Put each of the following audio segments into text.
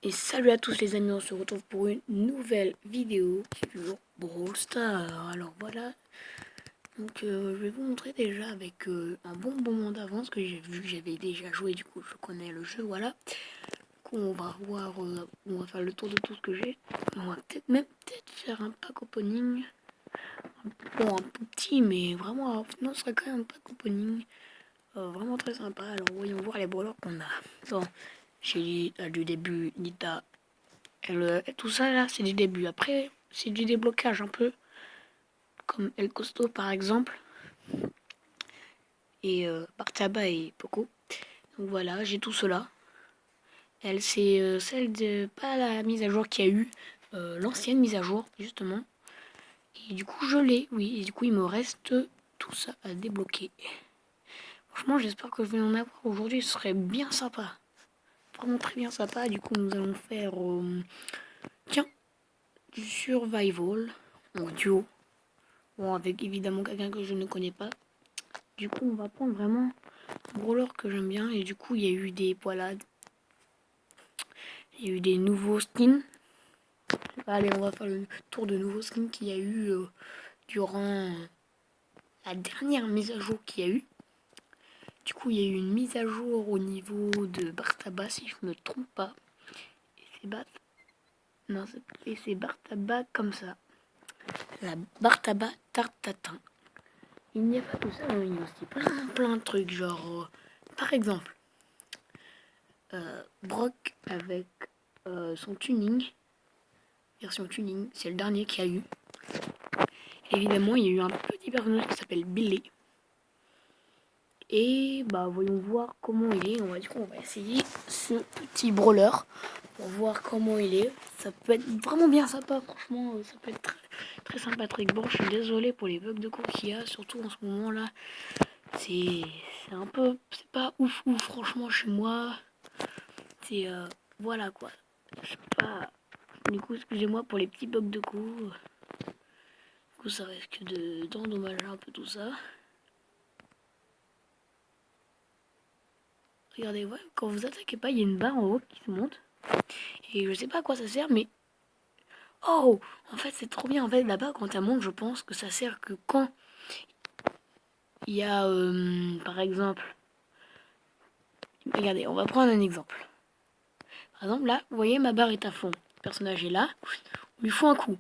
Et salut à tous les amis, on se retrouve pour une nouvelle vidéo sur Brawl Stars. Alors voilà, donc je vais vous montrer déjà avec un bon moment d'avance que j'ai vu que j'avais déjà joué, du coup je connais le jeu, voilà. Du coup on va voir, on va faire le tour de tout ce que j'ai. On va peut-être faire un pack opening. Bon, un peu petit, mais vraiment, non, ce serait quand même un pack opening. Vraiment très sympa. Alors voyons voir les brawlers qu'on a. Bon, j'ai du début Nita. Tout ça là, c'est du début. Après, c'est du déblocage un peu, comme El Costo par exemple, et Bartaba et Poco. Donc voilà, j'ai tout cela. Elle, c'est celle de. Pas la mise à jour qu'il y a eu, l'ancienne mise à jour, justement. Et du coup, je l'ai, oui. Et du coup, il me reste tout ça à débloquer. Franchement, j'espère que je vais en avoir aujourd'hui. Ce serait bien sympa. Vraiment très bien sympa. Du coup, nous allons faire. Tiens, du survival en duo. Bon, avec évidemment quelqu'un que je ne connais pas. Du coup, on va prendre vraiment un brawler que j'aime bien. Et du coup, il y a eu des poilades. Il y a eu des nouveaux skins. Allez, on va faire le tour de nouveaux skins qu'il y a eu durant la dernière mise à jour qu'il y a eu. Du coup, il y a eu une mise à jour au niveau de Bartaba, si je ne me trompe pas. Et c'est Non, c'est Bartaba comme ça. La Bartaba Tartatin. Il n'y a pas que ça, mais il y a aussi plein de trucs. Genre, par exemple, Brock avec son tuning, version tuning, c'est le dernier qu'il y a eu. Évidemment, il y a eu un petit personnage qui s'appelle Billy. Et bah voyons voir comment il est. On va essayer ce petit brawler pour voir comment il est. Ça peut être vraiment bien sympa, franchement, ça peut être très sympathique. Bon, je suis désolé pour les bugs de cours qu'il y a, surtout en ce moment là. C'est un peu, c'est pas ouf franchement chez moi. C'est voilà quoi. Je sais pas. Du coup, excusez-moi pour les petits bugs de coup. Du coup, ça risque d'endommager un peu tout ça. Regardez, ouais, quand vous attaquez pas, il y a une barre en haut qui se monte. Et je sais pas à quoi ça sert, mais... Oh! En fait, c'est trop bien. En fait, là-bas, quand elle monte, je pense que ça sert que quand il y a, par exemple... Regardez, on va prendre un exemple. Par exemple, là, vous voyez, ma barre est à fond. Le personnage est là. On lui fout un coup.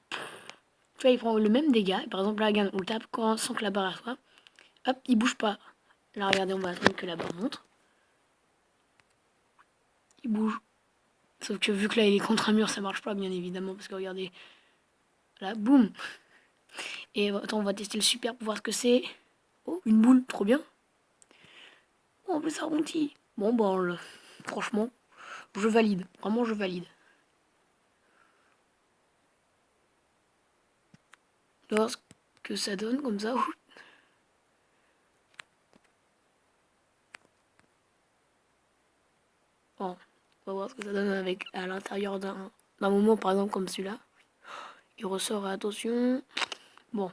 Tu vois, il prend le même dégât. Et par exemple, là, regarde, on le tape sans que la barre soit. Hop, il bouge pas. Là, regardez, on va attendre que la barre monte. Il bouge. Sauf que vu que là, il est contre un mur, ça marche pas, bien évidemment. Parce que regardez. Là, boum. Et attends, on va tester le super pour voir ce que c'est. Oh, une boule, trop bien. Oh, en plus, ça rebondit. Bon, bon, franchement, je valide. Vraiment, je valide. On va voir ce que ça donne comme ça. Bon, on va voir ce que ça donne avec à l'intérieur d'un moment, par exemple, comme celui-là. Il ressort, attention. Bon,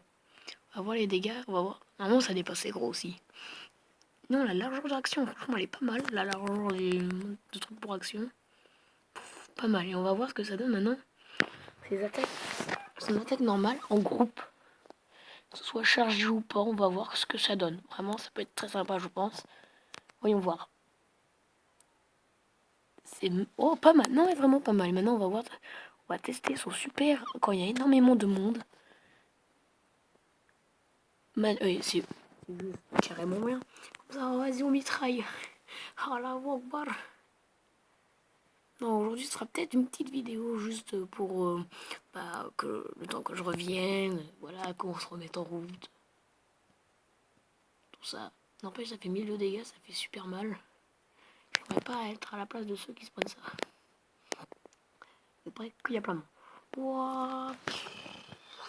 on va voir les dégâts. On va voir. Normalement, ça dépasse les gros aussi. Non, la largeur d'action, franchement, elle est pas mal. La largeur de trucs pour action. Pas mal. Et on va voir ce que ça donne maintenant. Ces attaques. C'est une attaque normale, en groupe. Que ce soit chargé ou pas, on va voir ce que ça donne. Vraiment, ça peut être très sympa, je pense. Voyons voir. C'est... Oh, pas mal. Non, mais vraiment pas mal. Maintenant, on va voir. On va tester son super quand il y a énormément de monde. C'est carrément rien. Comme ça, vas-y, on mitraille. Oh la Akbar. Non, aujourd'hui, ce sera peut-être une petite vidéo juste pour que le temps que je revienne, voilà, qu'on se remette en route. Tout ça. N'empêche, ça fait 1000 de dégâts, ça fait super mal. Je pourrais pas être à la place de ceux qui se prennent ça. C'est vrai qu'il y a plein de monde. Wow,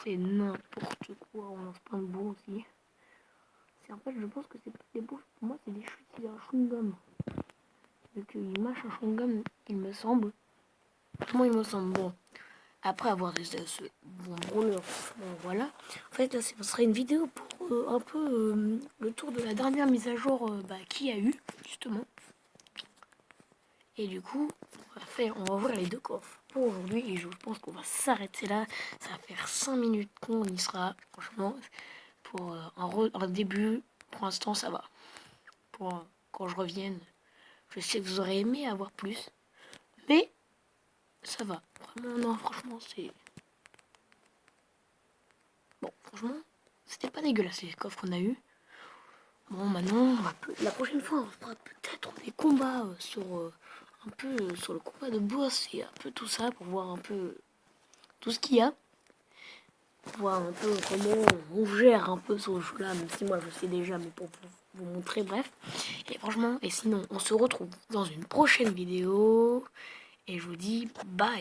c'est n'importe quoi, on lance plein de bouts aussi. En fait, je pense que c'est pas des bouts, pour moi, c'est des chutes, c'est un chewing-gum. Donc, il mâche un chewing-gum, il me semble. Moi, il me semble bon. Après avoir testé ce bon brawler, bon, voilà. En fait, là, ce serait une vidéo pour un peu le tour de la dernière mise à jour qu'il y a eu, justement. Et du coup, on va on va ouvrir les 2 coffres pour aujourd'hui et je pense qu'on va s'arrêter là. Ça va faire 5 minutes qu'on y sera. Franchement, pour un début, pour l'instant ça va. Pour quand je revienne, je sais que vous aurez aimé avoir plus, mais ça va. Vraiment, non, franchement, c'est... Bon, franchement, c'était pas dégueulasse les coffres qu'on a eu. Bon, maintenant, la prochaine fois, on fera peut-être des combats sur un peu sur le combat de boss et un peu tout ça pour voir un peu tout ce qu'il y a. Voir un peu comment on gère un peu ce jeu-là, même si moi je sais déjà, mais pour vous montrer, bref. Et franchement, et sinon, on se retrouve dans une prochaine vidéo. Et je vous dis bye.